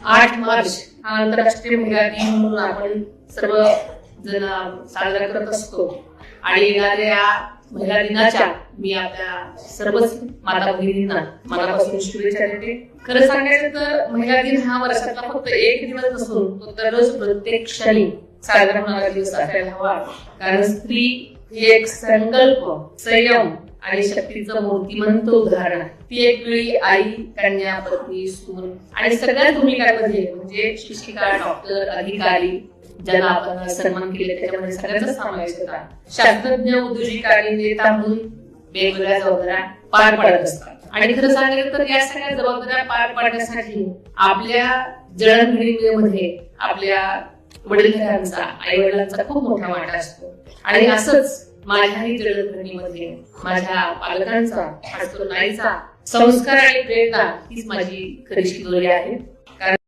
8 मार्च हा आंतरराष्ट्रीय महिला दिन म्हणून आपण सर्व जण साजरा करत असतो आणि येणाऱ्या महिला दिनाच्या मी आपल्या सर्वच माता भगिनींना मनापासून शुभेच्छा देते. खरं सांगायचं तर महिला दिन हा वर्षातला फक्त एक दिवस नसून तो दररोज प्रत्येक क्षणी साजरा होणारा दिवस असायला हवा. कारण स्त्री ही एक संकल्प, संयम आणि शक्तीचं मूर्तिमंत उदाहरण आहे. ती एक वेळी आई, कन्या, पत्नी, सून आणि सगळ्याच भूमिकांमध्ये म्हणजे शिक्षिका, डॉक्टर, अधिकारी ज्यांना आपण सन्मान केले त्याच्यामध्ये सगळ्यांचा समावेश होता. शास्त्रज्ञ, उद्योजक आणि नेता म्हणून वेगवेगळ्या जबाबदाऱ्या पार पाडत असतात. आणि खरं सांगायचं तर या सगळ्या जबाबदाऱ्या पार पाडण्यासाठी आपल्या जडणघडणीमध्ये आपल्या वडीलधाऱ्यांचा, आई वडिलांचा खूप मोठा वाटा असतो. आणि असंच माझ्याही जडणघडणीमध्ये माझ्या पालकांचा, खास करून आईचा संस्कार आणि प्रेरणा हीच माझी खरी शिकवली आहे.